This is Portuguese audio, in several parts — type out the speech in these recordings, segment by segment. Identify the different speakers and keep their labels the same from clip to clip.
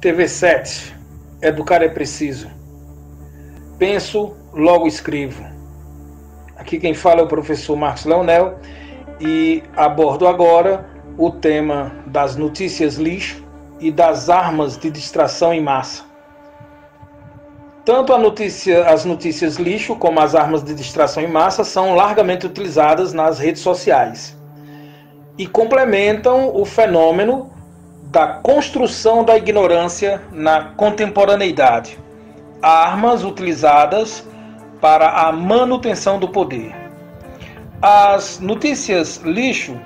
Speaker 1: TV7, educar é preciso. Penso, logo escrevo. Aqui quem fala é o professor Marcos Leonel e abordo agora o tema das notícias lixo e das armas de distração em massa. Tanto as notícias lixo como as armas de distração em massa são largamente utilizadas nas redes sociais e complementam o fenômeno da construção da ignorância na contemporaneidade, armas utilizadas para a manutenção do poder. As notícias lixo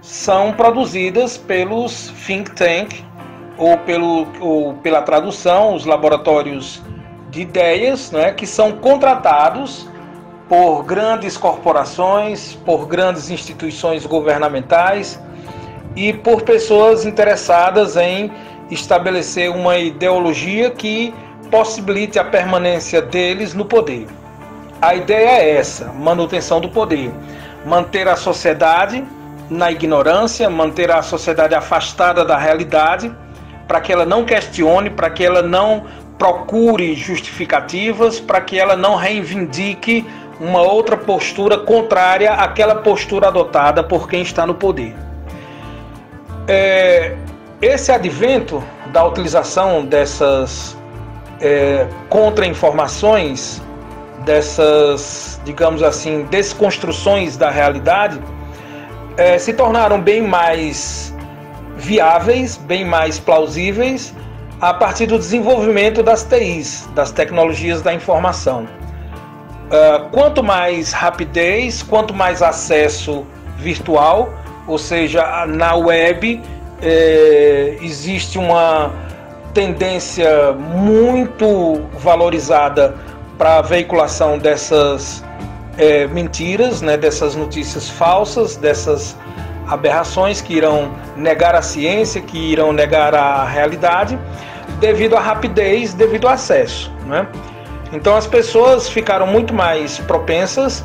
Speaker 1: são produzidas pelos think tank ou pela tradução, os laboratórios de ideias, né, que são contratados por grandes corporações, por grandes instituições governamentais e por pessoas interessadas em estabelecer uma ideologia que possibilite a permanência deles no poder. A ideia é essa, manutenção do poder, manter a sociedade na ignorância, manter a sociedade afastada da realidade, para que ela não questione, para que ela não procure justificativas, para que ela não reivindique uma outra postura contrária àquela postura adotada por quem está no poder. Esse advento da utilização dessas contra-informações, dessas, digamos assim, desconstruções da realidade, se tornaram bem mais viáveis, bem mais plausíveis, a partir do desenvolvimento das TIs, das tecnologias da informação. Quanto mais rapidez, quanto mais acesso virtual, ou seja, na web, existe uma tendência muito valorizada para a veiculação dessas mentiras, né, dessas notícias falsas, dessas aberrações que irão negar a ciência, que irão negar a realidade, devido à rapidez, devido ao acesso, né? Então as pessoas ficaram muito mais propensas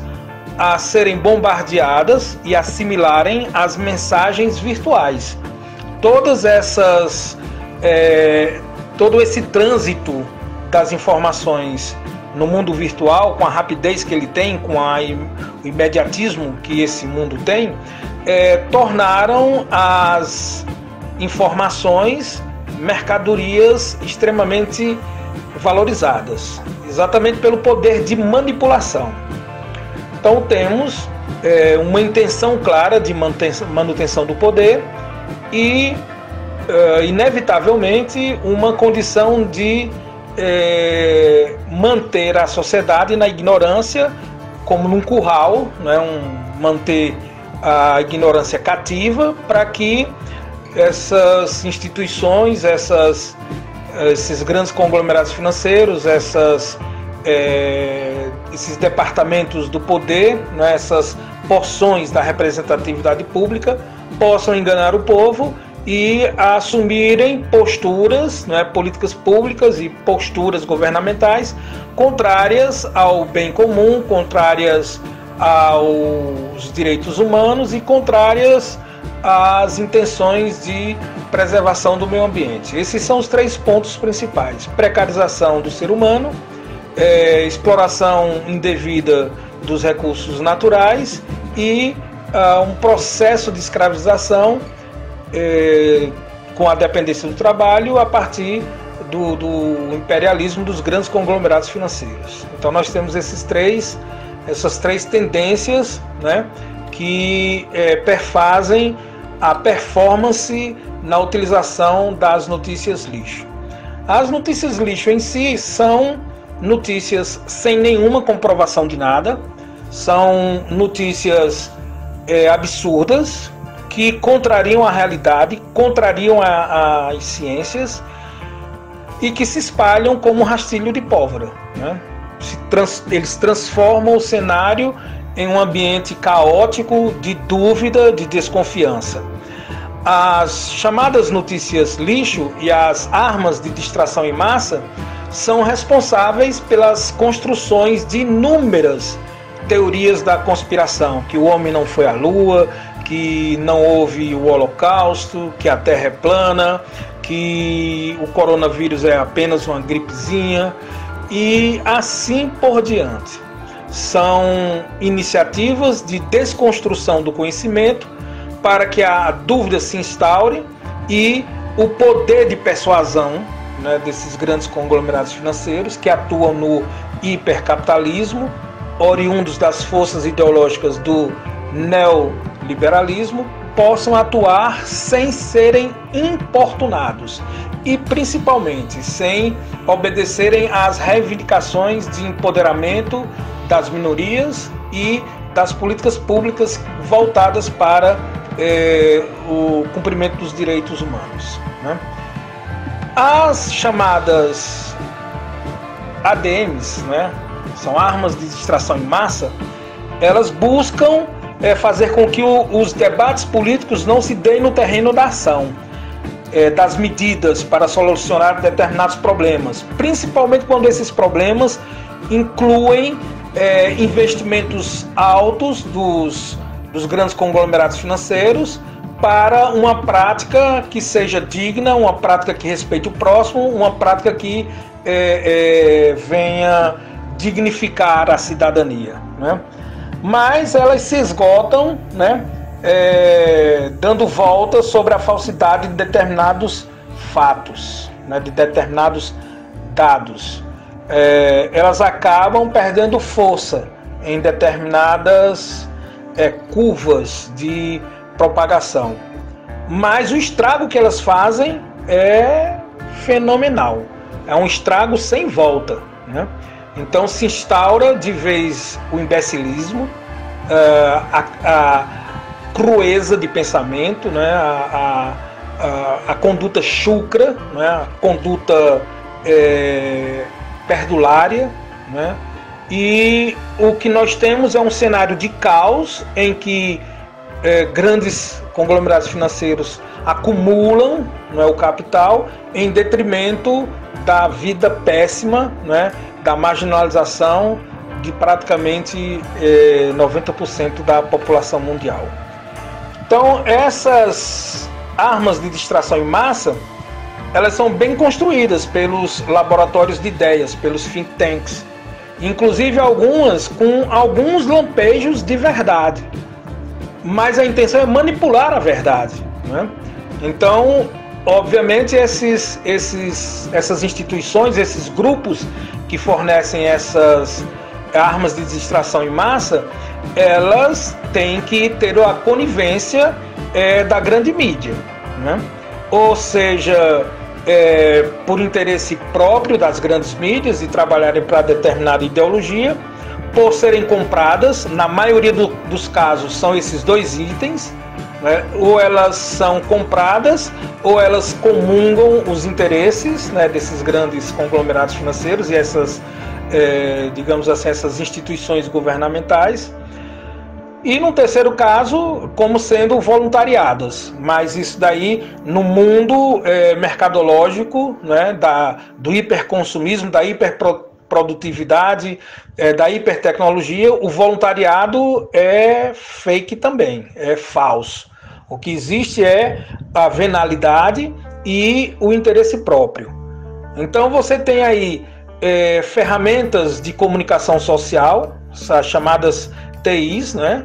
Speaker 1: a serem bombardeadas e assimilarem as mensagens virtuais. Todo esse trânsito das informações no mundo virtual, com a rapidez que ele tem, com o imediatismo que esse mundo tem, tornaram as informações mercadorias extremamente valorizadas, exatamente pelo poder de manipulação. Então temos uma intenção clara de manutenção do poder e, inevitavelmente, uma condição de manter a sociedade na ignorância, como num curral, né, manter a ignorância cativa, para que essas instituições, esses grandes conglomerados financeiros, esses departamentos do poder, né, essas porções da representatividade pública, possam enganar o povo e assumirem posturas, né, políticas públicas e posturas governamentais contrárias ao bem comum, contrárias aos direitos humanos e contrárias às intenções de preservação do meio ambiente. Esses são os três pontos principais: precarização do ser humano, exploração indevida dos recursos naturais e um processo de escravização com a dependência do trabalho a partir do imperialismo dos grandes conglomerados financeiros. Então nós temos essas três tendências, né, que perfazem a performance na utilização das notícias lixo. As notícias lixo em si são notícias sem nenhuma comprovação de nada, são notícias absurdas, que contrariam a realidade, contrariam as ciências e que se espalham como um rastilho de pólvora, né? Eles transformam o cenário em um ambiente caótico de dúvida, de desconfiança. As chamadas notícias lixo e as armas de distração em massa são responsáveis pelas construções de inúmeras teorias da conspiração, que o homem não foi à Lua, que não houve o Holocausto, que a Terra é plana, que o coronavírus é apenas uma gripezinha e assim por diante. São iniciativas de desconstrução do conhecimento para que a dúvida se instaure e o poder de persuasão, né, desses grandes conglomerados financeiros que atuam no hipercapitalismo, oriundos das forças ideológicas do neoliberalismo, possam atuar sem serem importunados e principalmente sem obedecerem às reivindicações de empoderamento das minorias e das políticas públicas voltadas para o cumprimento dos direitos humanos, né? As chamadas ADMs, né, são armas de distração em massa, elas buscam fazer com que os debates políticos não se deem no terreno da ação, das medidas para solucionar determinados problemas, principalmente quando esses problemas incluem investimentos altos dos grandes conglomerados financeiros para uma prática que seja digna, uma prática que respeite o próximo, uma prática que venha dignificar a cidadania, né? Mas elas se esgotam, né, dando voltas sobre a falsidade de determinados fatos, né, de determinados dados. Elas acabam perdendo força em determinadas curvas de propagação, mas o estrago que elas fazem é fenomenal, é um estrago sem volta, né? Então se instaura de vez o imbeциlismo, a crueza de pensamento, né? a conduta chucra, né? A conduta perdulária, né? E o que nós temos é um cenário de caos em que grandes conglomerados financeiros acumulam, não é, o capital em detrimento da vida péssima, né, da marginalização de praticamente 90% da população mundial. Então essas armas de distração em massa, elas são bem construídas pelos laboratórios de ideias, pelos think tanks, inclusive algumas com alguns lampejos de verdade, mas a intenção é manipular a verdade, né? Então, obviamente, essas instituições, esses grupos que fornecem essas armas de distração em massa, elas têm que ter a conivência da grande mídia, né? Ou seja, por interesse próprio das grandes mídias e trabalharem para determinada ideologia, por serem compradas, na maioria dos casos são esses dois itens, né? Ou elas são compradas ou elas comungam os interesses, né, desses grandes conglomerados financeiros e essas, digamos assim, essas instituições governamentais. E no terceiro caso, como sendo voluntariadas, mas isso daí no mundo mercadológico, né, do hiperconsumismo, da hiperprodutividade, da hipertecnologia, o voluntariado é fake também, é falso. O que existe é a venalidade e o interesse próprio. Então você tem aí ferramentas de comunicação social, chamadas TIs, né?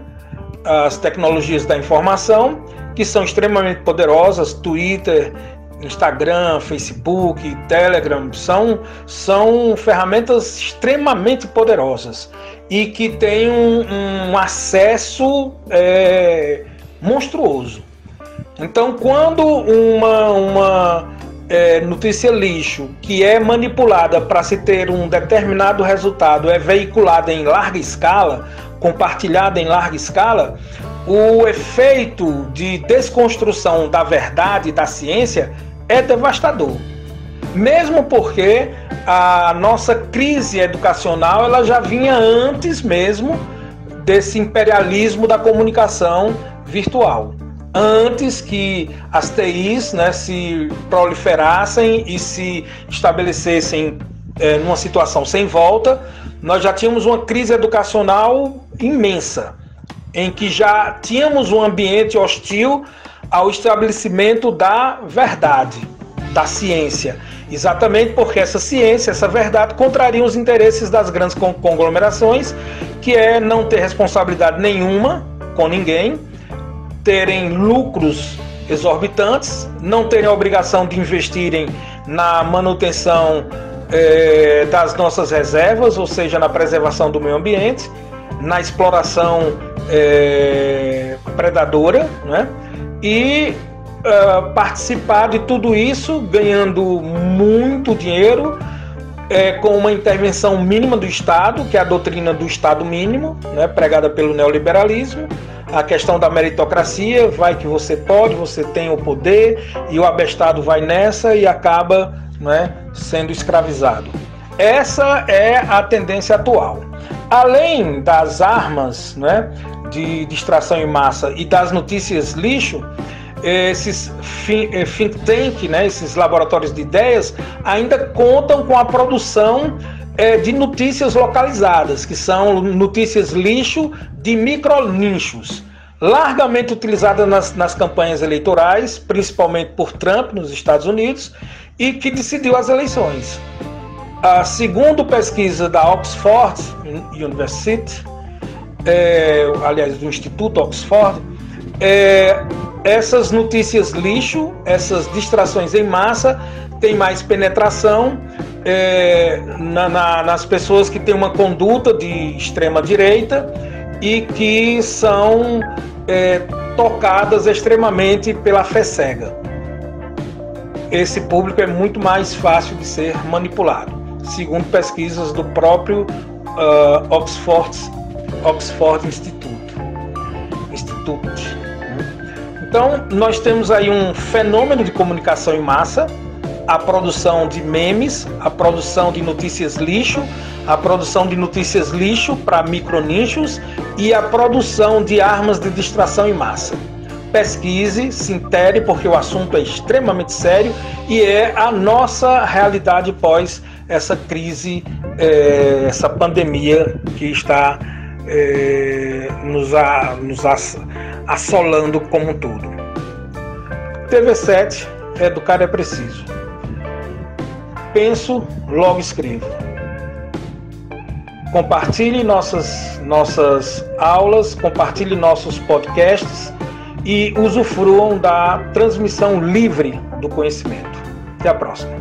Speaker 1: As tecnologias da informação, que são extremamente poderosas. Twitter, Instagram, Facebook, Telegram são ferramentas extremamente poderosas e que têm um acesso monstruoso. Então, quando uma notícia lixo que é manipulada para se ter um determinado resultado é veiculada em larga escala, compartilhada em larga escala, o efeito de desconstrução da verdade e da ciência é devastador. Mesmo porque a nossa crise educacional ela já vinha antes mesmo desse imperialismo da comunicação virtual. Antes que as TIs, né, se proliferassem e se estabelecessem numa situação sem volta, nós já tínhamos uma crise educacional imensa. em que já tínhamos um ambiente hostil ao estabelecimento da verdade, da ciência. Exatamente porque essa ciência, essa verdade, contraria os interesses das grandes conglomerações, que é não ter responsabilidade nenhuma com ninguém, terem lucros exorbitantes, não terem a obrigação de investirem na manutenção das nossas reservas, ou seja, na preservação do meio ambiente, na exploração predadora, né? E participar de tudo isso ganhando muito dinheiro, com uma intervenção mínima do Estado, que é a doutrina do Estado mínimo, né, pregada pelo neoliberalismo, a questão da meritocracia, vai que você pode, você tem o poder, e o abestado vai nessa e acaba, né, sendo escravizado. Essa é a tendência atual. Além das armas, né, de distração em massa e das notícias lixo, esses think tank, né, esses laboratórios de ideias, ainda contam com a produção de notícias localizadas, que são notícias lixo de micronichos, largamente utilizadas nas campanhas eleitorais, principalmente por Trump nos Estados Unidos, e que decidiu as eleições. Segundo pesquisa da Oxford University, aliás, do Instituto Oxford, essas notícias lixo, essas distrações em massa, têm mais penetração nas pessoas que têm uma conduta de extrema direita e que são tocadas extremamente pela fé cega. Esse público é muito mais fácil de ser manipulado, segundo pesquisas do próprio Oxford Institute. Então, nós temos aí um fenômeno de comunicação em massa, a produção de memes, a produção de notícias lixo, a produção de notícias lixo para micronichos e a produção de armas de distração em massa. Pesquise, se intere, porque o assunto é extremamente sério e é a nossa realidade pós essa crise, essa pandemia que está nos assolando como um todo. TV7, educar é preciso. Penso, logo escrevo. Compartilhe nossas aulas, compartilhe nossos podcasts e usufruam da transmissão livre do conhecimento. Até a próxima.